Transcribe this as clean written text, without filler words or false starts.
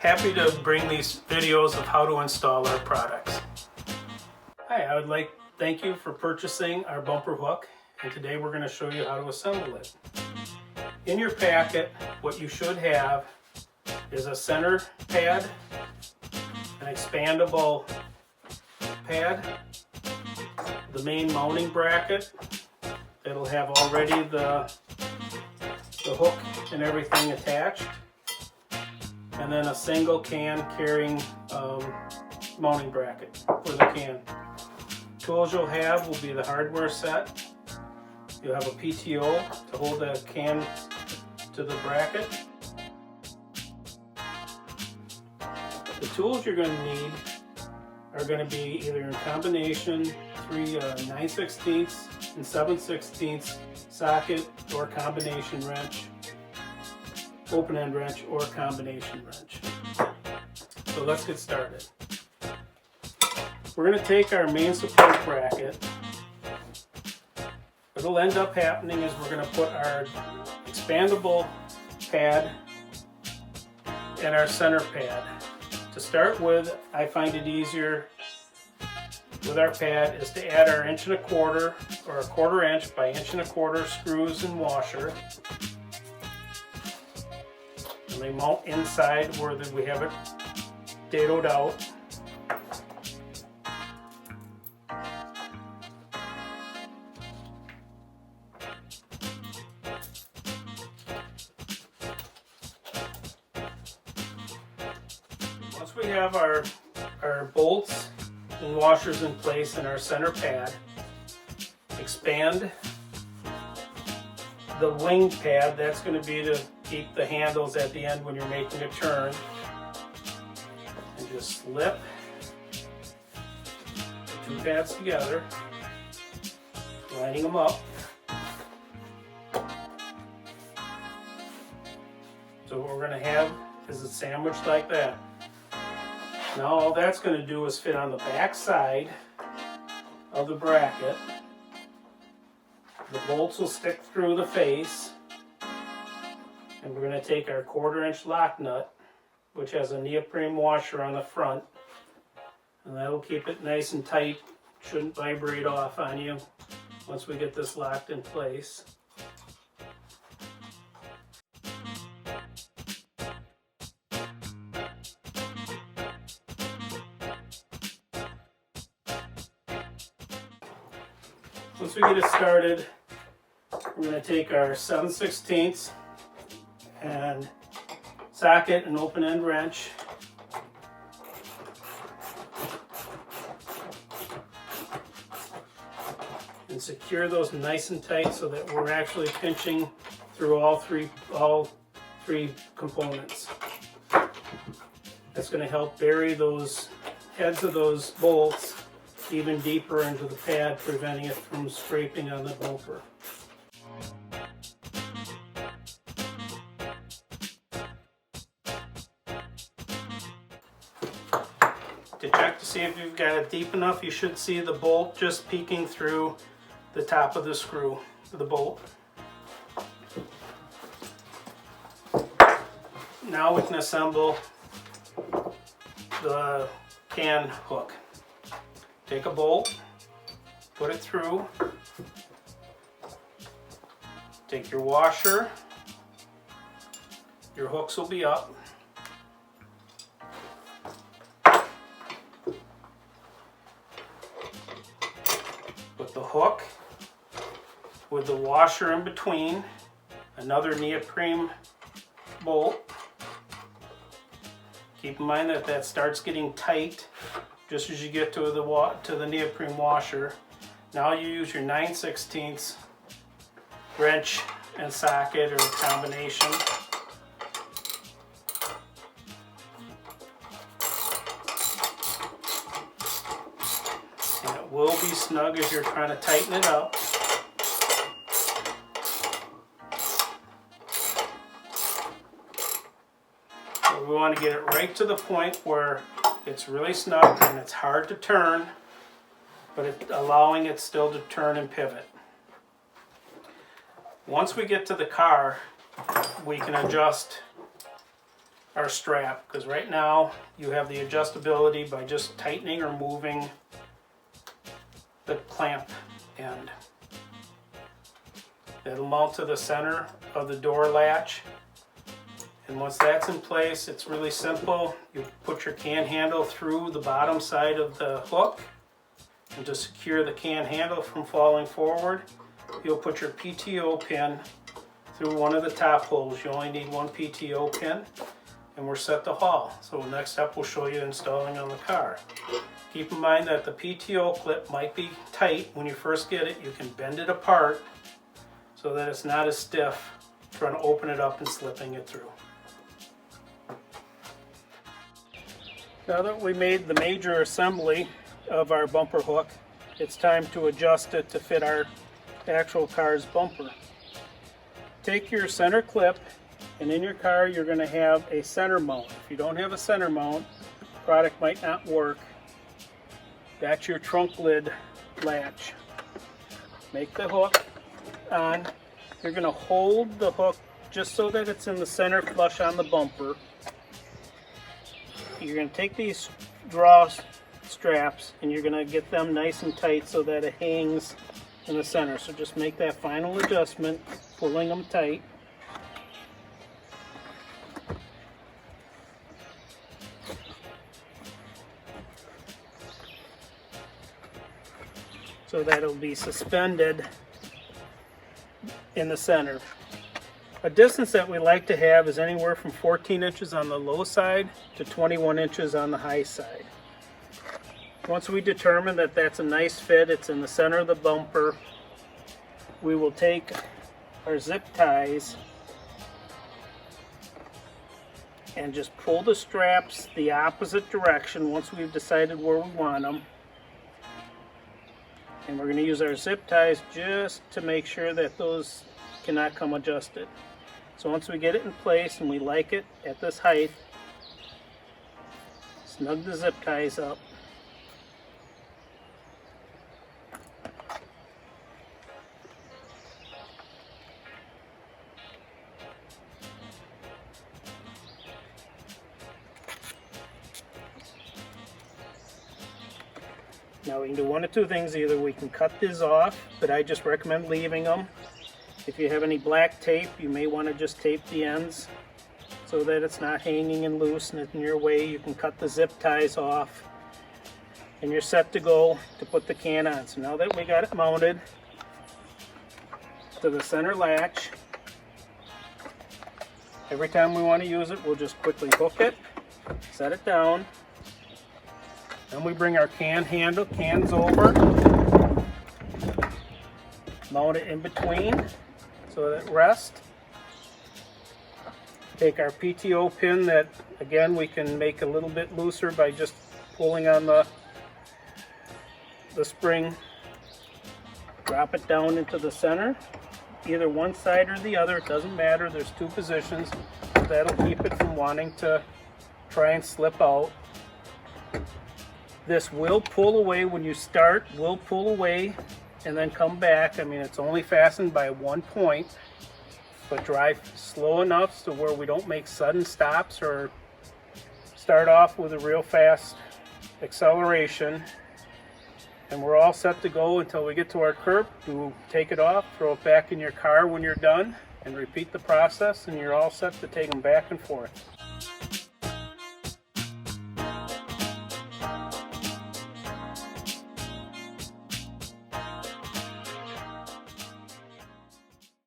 Happy to bring these videos of how to install our products. Hi, I would like to thank you for purchasing our bumper hook, and today we're going to show you how to assemble it. In your packet, what you should have is a center pad, an expandable pad, the main mounting bracket. It'll have already the hook and everything attached, and then a single can carrying mounting bracket for the can. Tools you'll have will be the hardware set. You'll have a PTO to hold the can to the bracket. The tools you're going to need are going to be either in combination 3 9/16 and 7/16 socket or combination wrench, open end wrench or combination wrench. So let's get started. We're going to take our main support bracket. What'll end up happening is we're going to put our expandable pad and our center pad. To start with, I find it easier with our pad is to add our 1 1/4 or a 1/4 inch by 1 1/4 screws and washer. And they mount inside where we have it dadoed out. Once we have our bolts and washers in place in our center pad, expand the wing pad. That's going to be to keep the handles at the end when you're making a turn. And just slip the 2 pads together, lining them up. So what we're going to have is a sandwich like that. Now all that's going to do is fit on the back side of the bracket. The bolts will stick through the face, and we're going to take our 1/4 inch lock nut, which has a neoprene washer on the front, and that'll keep it nice and tight. Shouldn't vibrate off on you once we get this locked in place. Once we get it started, we're going to take our 7/16 and socket and open end wrench. And secure those nice and tight so that we're actually pinching through all three components. That's going to help bury those heads of those bolts even deeper into the pad, preventing it from scraping on the bumper. To check to see if you've got it deep enough, you should see the bolt just peeking through the top of the screw of the bolt. Now we can assemble the can hook. Take a bolt, put it through, take your washer, your hooks will be up. Put the hook with the washer in between, another neoprene bolt. Keep in mind that that starts getting tight just as you get to the neoprene washer. Now you use your 9/16 wrench and socket or combination. And it will be snug as you're trying to tighten it up. So we want to get it right to the point where it's really snug and it's hard to turn, but allowing it still to turn and pivot. Once we get to the car, we can adjust our strap, because right now you have the adjustability by just tightening or moving the clamp end. It'll mount to the center of the door latch, and once that's in place, it's really simple. You put your can handle through the bottom side of the hook, and to secure the can handle from falling forward, you'll put your PTO pin through one of the top holes. You only need one PTO pin, and we're set to haul. So next up, we'll show you installing on the car. Keep in mind that the PTO clip might be tight when you first get it. You can bend it apart so that it's not as stiff trying to open it up and slipping it through. Now that we made the major assembly of our bumper hook, it's time to adjust it to fit our actual car's bumper. Take your center clip, and in your car you're going to have a center mount. If you don't have a center mount, the product might not work. That's your trunk lid latch. Make the hook on. You're going to hold the hook just so that it's in the center flush on the bumper. You're going to take these draw straps and you're going to get them nice and tight so that it hangs in the center. So just make that final adjustment, pulling them tight. So that it'll be suspended in the center. A distance that we like to have is anywhere from 14 inches on the low side to 21 inches on the high side. Once we determine that that's a nice fit, it's in the center of the bumper, we will take our zip ties and just pull the straps the opposite direction once we've decided where we want them. And we're going to use our zip ties just to make sure that those cannot come adjusted. So once we get it in place and we like it at this height, snug the zip ties up. Now we can do one of two things. Either we can cut these off, but I just recommend leaving them. If you have any black tape, you may want to just tape the ends so that it's not hanging and loose and in your way. You can cut the zip ties off and you're set to go to put the can on. So now that we got it mounted to the center latch, every time we want to use it, we'll just quickly hook it, set it down. Then we bring our cans over, mount it in between so that it rests. Take our PTO pin that, again, we can make a little bit looser by just pulling on the spring. Drop it down into the center, either one side or the other, it doesn't matter. There's two positions. That'll keep it from wanting to try and slip out. This will pull away when you start, will pull away and then come back. I mean, it's only fastened by one point, but drive slow enough so where we don't make sudden stops or start off with a real fast acceleration. And we're all set to go until we get to our curb. You take it off, throw it back in your car when you're done, and repeat the process, and you're all set to take them back and forth.